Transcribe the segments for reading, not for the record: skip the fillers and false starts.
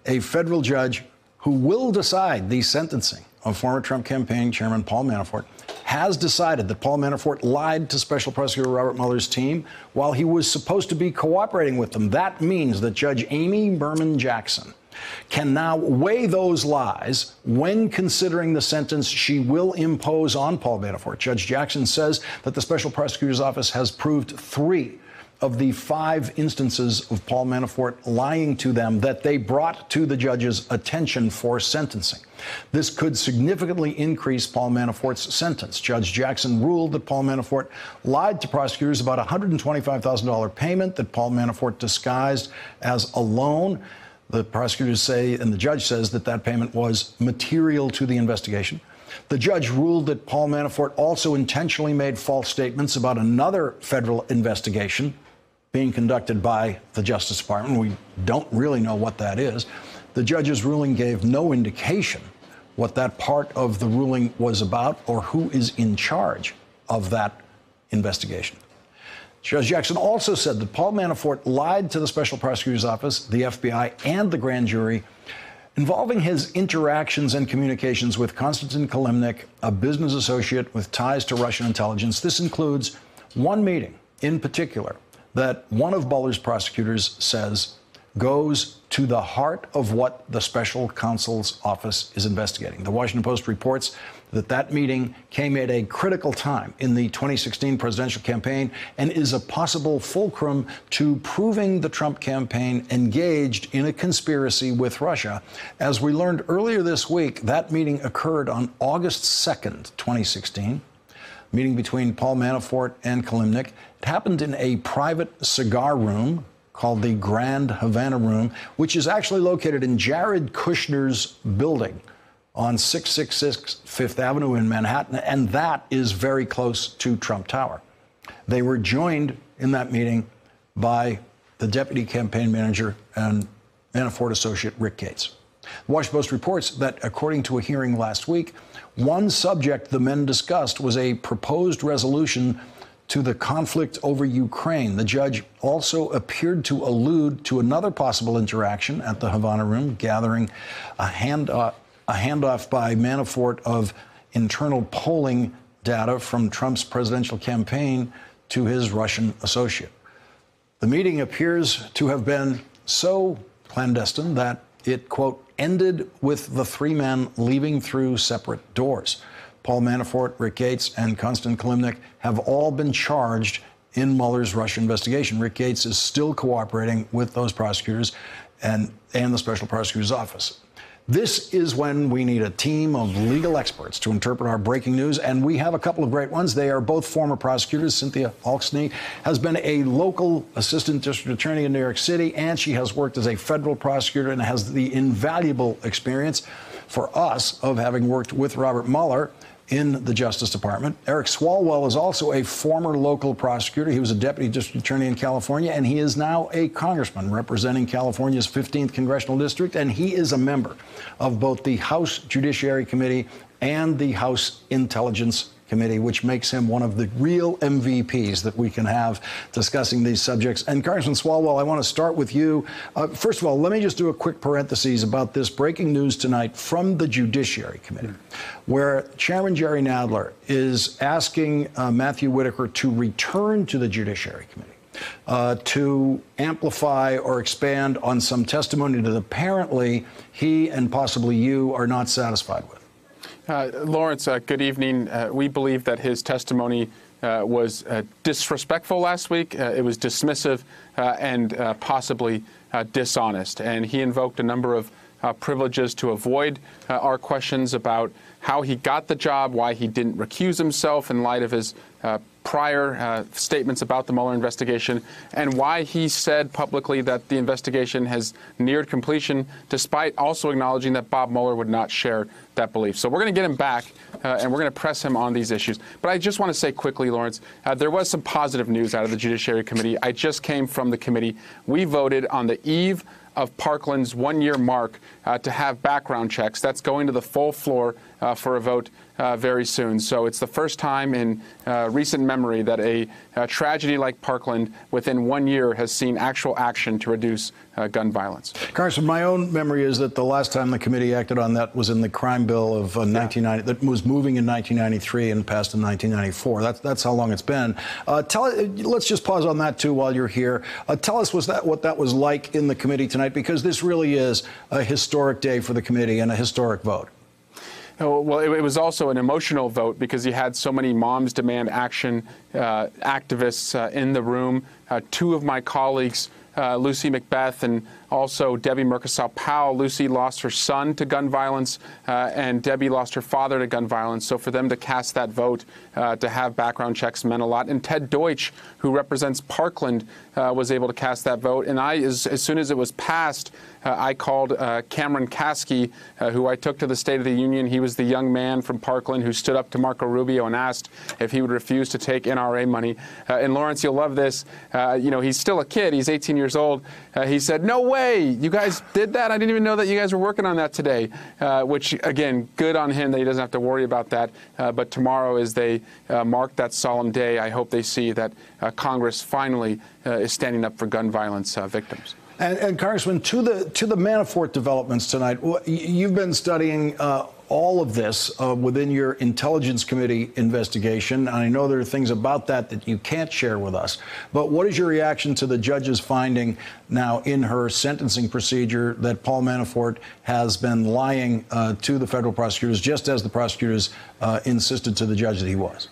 a federal judge who will decide the sentencing of former Trump campaign chairman Paul Manafort has decided that Paul Manafort lied to Special Prosecutor Robert Mueller's team while he was supposed to be cooperating with them. That means that Judge Amy Berman Jackson can now weigh those lies when considering the sentence she will impose on Paul Manafort. Judge Jackson says that the Special Prosecutor's Office has proved 3 of the 5 instances of Paul Manafort lying to them that they brought to the judge's attention for sentencing. This could significantly increase Paul Manafort's sentence. Judge Jackson ruled that Paul Manafort lied to prosecutors about a $125,000 payment that Paul Manafort disguised as a loan. The prosecutors say, and the judge says, that that payment was material to the investigation. The judge ruled that Paul Manafort also intentionally made false statements about another federal investigation being conducted by the Justice Department. We don't really know what that is. The judge's ruling gave no indication what that part of the ruling was about or who is in charge of that investigation. Judge Jackson also said that Paul Manafort lied to the Special Prosecutor's Office, the FBI, and the grand jury involving his interactions and communications with Konstantin Kilimnik, a business associate with ties to Russian intelligence. This includes one meeting in particular that one of Mueller's prosecutors says goes to the heart of what the special counsel's office is investigating. The Washington Post reports that that meeting came at a critical time in the 2016 presidential campaign and is a possible fulcrum to proving the Trump campaign engaged in a conspiracy with Russia. As we learned earlier this week, that meeting occurred on August 2nd, 2016. Meeting between Paul Manafort and Kilimnik. It happened in a private cigar room called the Grand Havana Room, which is actually located in Jared Kushner's building on 666 Fifth Avenue in Manhattan, and that is very close to Trump Tower. They were joined in that meeting by the deputy campaign manager and Manafort associate Rick Gates. The Washington Post reports that, according to a hearing last week, one subject the men discussed was a proposed resolution to the conflict over Ukraine. The judge also appeared to allude to another possible interaction at the Havana Room, gathering a handoff by Manafort of internal polling data from Trump's presidential campaign to his Russian associate. The meeting appears to have been so clandestine that it, quote, ended with the 3 men leaving through separate doors. Paul Manafort, Rick Gates, and Konstantin Kilimnik have all been charged in Mueller's Russia investigation. Rick Gates is still cooperating with those prosecutors and the Special Prosecutor's Office. This is when we need a team of legal experts to interpret our breaking news, and we have a couple of great ones. They are both former prosecutors. Cynthia Alksny has been a local assistant district attorney in New York City, and she has worked as a federal prosecutor and has the invaluable experience for us of having worked with Robert Mueller in the Justice Department. Eric Swalwell is also a former local prosecutor. He was a deputy district attorney in California, and he is now a congressman representing California's 15th congressional district, and he is a member of both the House Judiciary Committee and the House Intelligence Committee, which makes him one of the real MVPs that we can have discussing these subjects. And Congressman Swalwell, I want to start with you. First of all, let me just do a quick parenthesis about this breaking news tonight from the Judiciary Committee, where Chairman Jerry Nadler is asking Matthew Whitaker to return to the Judiciary Committee to amplify or expand on some testimony that apparently he and possibly you are not satisfied with. Lawrence, good evening. We believe that his testimony was disrespectful last week. It was dismissive and possibly dishonest. And he invoked a number of privileges to avoid our questions about how he got the job, why he didn't recuse himself in light of his prior statements about the Mueller investigation, and why he said publicly that the investigation has neared completion, despite also acknowledging that Bob Mueller would not share that belief. So we're going to get him back, and we're going to press him on these issues. But I just want to say quickly, Lawrence, there was some positive news out of the Judiciary Committee. I just came from the committee. We voted on the eve of Parkland's one-year mark to have background checks. That's going to the full floor for a vote very soon. So it's the first time in recent memory that a tragedy like Parkland within 1 year has seen actual action to reduce gun violence. Congressman, my own memory is that the last time the committee acted on that was in the crime bill of 1990 that was moving in 1993 and passed in 1994. That's how long it's been. Let's just pause on that too while you're here. Tell us what that was like in the committee tonight, because this really is a historic day for the committee and a historic vote. Oh, well, it was also an emotional vote because you had so many Moms Demand Action activists in the room. Two of my colleagues, Lucy McBeth and also Debbie Murkosal-Powell. Lucy lost her son to gun violence, and Debbie lost her father to gun violence. So for them to cast that vote, to have background checks meant a lot. And Ted Deutsch, who represents Parkland, was able to cast that vote. And as soon as it was passed, I called Cameron Kasky, who I took to the State of the Union. He was the young man from Parkland who stood up to Marco Rubio and asked if he would refuse to take NRA money. And Lawrence, you'll love this. He's still a kid. He's 18 years old. He said, "No way, you guys did that? I didn't even know that you guys were working on that today," which, again, good on him that he doesn't have to worry about that. But tomorrow, as they mark that solemn day, I hope they see that Congress finally is standing up for gun violence victims. And Congressman, to the Manafort developments tonight, you've been studying all of this within your Intelligence Committee investigation. I know there are things about that you can't share with us. But what is your reaction to the judge's finding now in her sentencing procedure that Paul Manafort has been lying to the federal prosecutors, just as the prosecutors insisted to the judge that he was?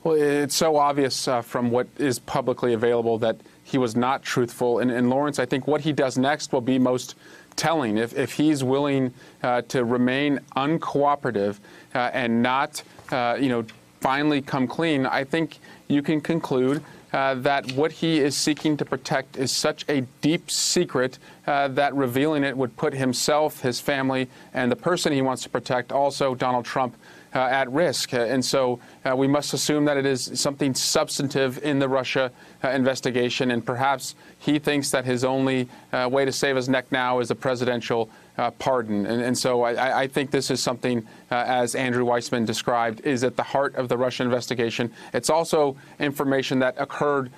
Well, it's so obvious from what is publicly available that he was not truthful. And Lawrence, I think what he does next will be most telling. If he's willing to remain uncooperative and not, finally come clean, I think you can conclude that what he is seeking to protect is such a deep secret that revealing it would put himself, his family, and the person he wants to protect, also Donald Trump, at risk. And so we must assume that it is something substantive in the Russia investigation, and perhaps he thinks that his only way to save his neck now is a presidential pardon. And so I think this is something, as Andrew Weissman described, is at the heart of the Russia investigation. It's also information that occurred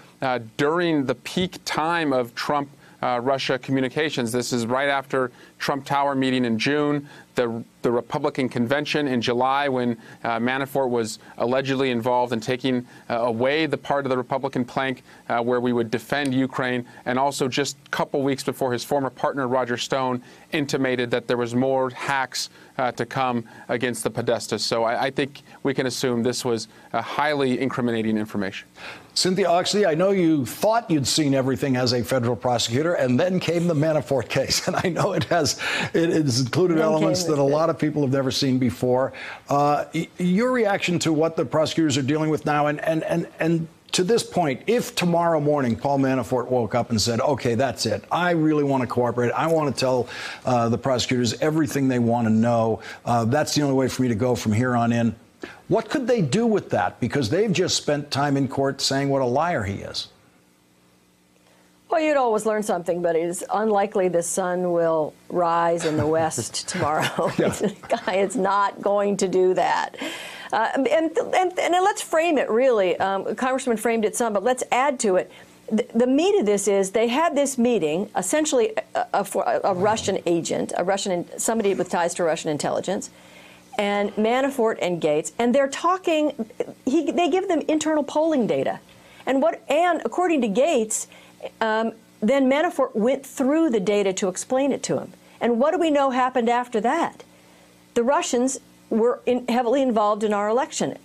during the peak time of Trump-Russia communications. This is right after Trump Tower meeting in June, the Republican convention in July, when Manafort was allegedly involved in taking away the part of the Republican plank where we would defend Ukraine, and also just a couple weeks before his former partner Roger Stone intimated that there was more hacks to come against the Podestas. So I think we can assume this was highly incriminating information. Cynthia Oxley, I know you thought you'd seen everything as a federal prosecutor, and then came the Manafort case. And I know it has included elements that a lot of people have never seen before. Your reaction to what the prosecutors are dealing with now, and to this point, if tomorrow morning Paul Manafort woke up and said, "Okay, that's it. I really want to cooperate. I want to tell the prosecutors everything they want to know. That's the only way for me to go from here on in." What could they do with that? Because they've just spent time in court saying what a liar he is. Well, you'd always learn something, but it is unlikely the sun will rise in the west tomorrow. Yeah. The guy is not going to do that. And let's frame it, really. Congressman framed it some, but let's add to it. The meat of this is they had this meeting, essentially a Russian agent, somebody with ties to Russian intelligence, and Manafort and Gates, and they're talking. They give them internal polling data, and according to Gates, then Manafort went through the data to explain it to him. And what do we know happened after that? The Russians were heavily involved in our election.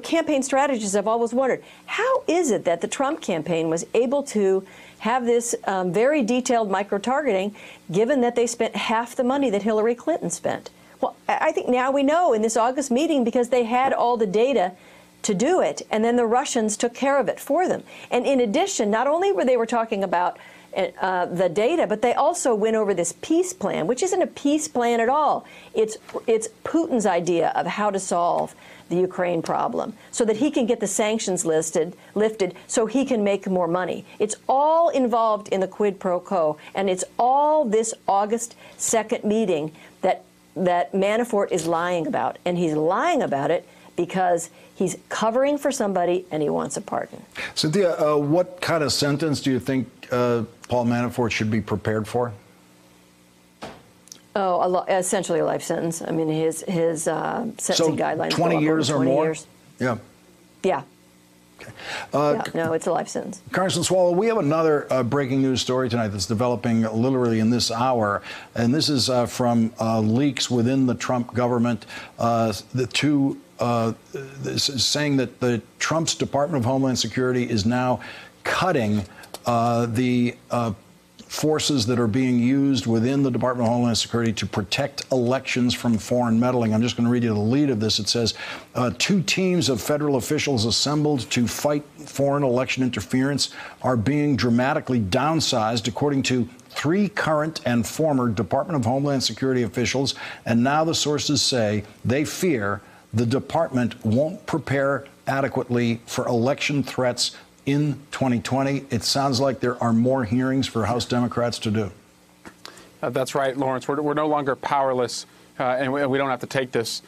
Campaign strategists have always wondered, how is it that the Trump campaign was able to have this very detailed micro-targeting, given that they spent half the money that Hillary Clinton spent? Well, I think now we know in this August meeting, because they had all the data to do it, and then the Russians took care of it for them. And in addition, not only were they talking about the data, but they also went over this peace plan, which isn't a peace plan at all. It's Putin's idea of how to solve the Ukraine problem so that he can get the sanctions lifted so he can make more money. It's all involved in the quid pro quo, and it's all this August 2nd meeting that that Manafort is lying about. And he's lying about it because he's covering for somebody and he wants a pardon. Cynthia, what kind of sentence do you think Paul Manafort should be prepared for? Oh, essentially a life sentence. I mean, his sentencing guidelines 20 years or more? Years. Yeah. Yeah. Okay. Yeah, no, it's a life sentence. Congressman Swalwell, we have another breaking news story tonight that's developing literally in this hour, and this is from leaks within the Trump government. Saying that Trump's Department of Homeland Security is now cutting the forces that are being used within the Department of Homeland Security to protect elections from foreign meddling. I'm just going to read you the lead of this. It says, 2 teams of federal officials assembled to fight foreign election interference are being dramatically downsized, according to 3 current and former Department of Homeland Security officials. And now the sources say they fear the department won't prepare adequately for election threats in 2020. It sounds like there are more hearings for House Democrats to do. That's right, Lawrence. We're no longer powerless, and we don't have to take this,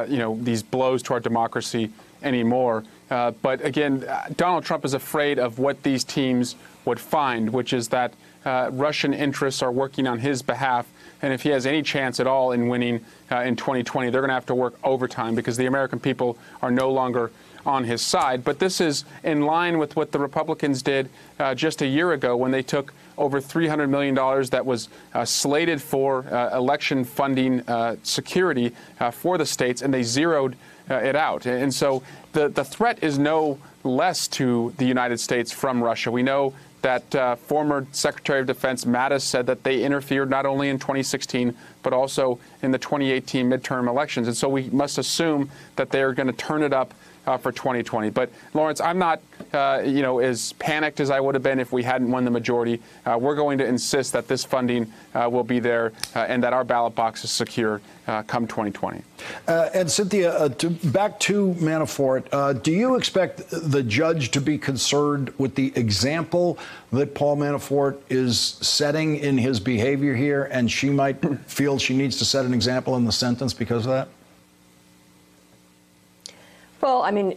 these blows to our democracy anymore. But again, Donald Trump is afraid of what these teams would find, which is that Russian interests are working on his behalf. And if he has any chance at all in winning in 2020, they're going to have to work overtime because the American people are no longer on his side. But this is in line with what the Republicans did just a year ago when they took over $300 million that was slated for election funding security for the states, and they zeroed it out. And so the threat is no less to the United States from Russia. We know that former Secretary of Defense Mattis said that they interfered not only in 2016, but also in the 2018 midterm elections. And so we must assume that they're going to turn it up for 2020. But, Lawrence, I'm not, as panicked as I would have been if we hadn't won the majority. We're going to insist that this funding will be there and that our ballot box is secure come 2020. And Cynthia, back to Manafort, do you expect the judge to be concerned with the example that Paul Manafort is setting in his behavior here, and she might feel she needs to set an example in the sentence because of that? Well, I mean,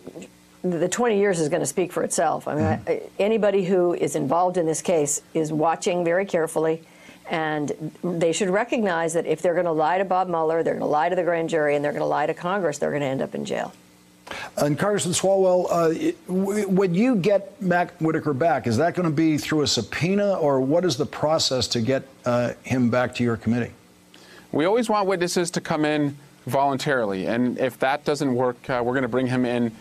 the 20 years is going to speak for itself. I mean, anybody who is involved in this case is watching very carefully, and they should recognize that if they're going to lie to Bob Mueller, they're going to lie to the grand jury, and they're going to lie to Congress, they're going to end up in jail. And Congressman Swalwell, when you get Matt Whitaker back, is that going to be through a subpoena, or what is the process to get him back to your committee? We always want witnesses to come in voluntarily, and if that doesn't work, we're going to bring him in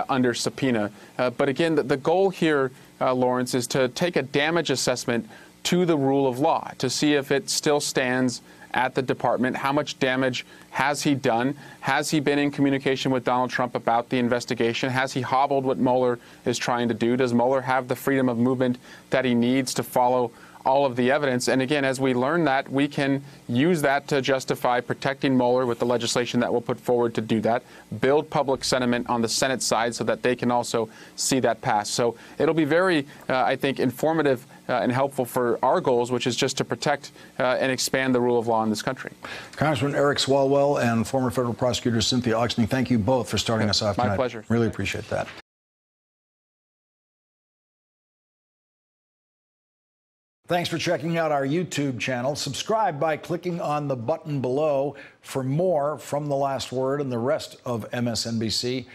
under subpoena. But again, the goal here, Lawrence, is to take a damage assessment to the rule of law to see if it still stands at the department. How much damage has he done? Has he been in communication with Donald Trump about the investigation? Has he hobbled what Mueller is trying to do? Does Mueller have the freedom of movement that he needs to follow all of the evidence? And again, as we learn that, we can use that to justify protecting Mueller with the legislation that we'll put forward to do that, build public sentiment on the Senate side so that they can also see that pass. So it'll be very, I think, informative and helpful for our goals, which is just to protect and expand the rule of law in this country. Congressman Eric Swalwell and former federal prosecutor Cynthia Oxney, thank you both for starting us off tonight. My pleasure. Really appreciate that. Thanks for checking out our YouTube channel. Subscribe by clicking on the button below for more from The Last Word and the rest of MSNBC.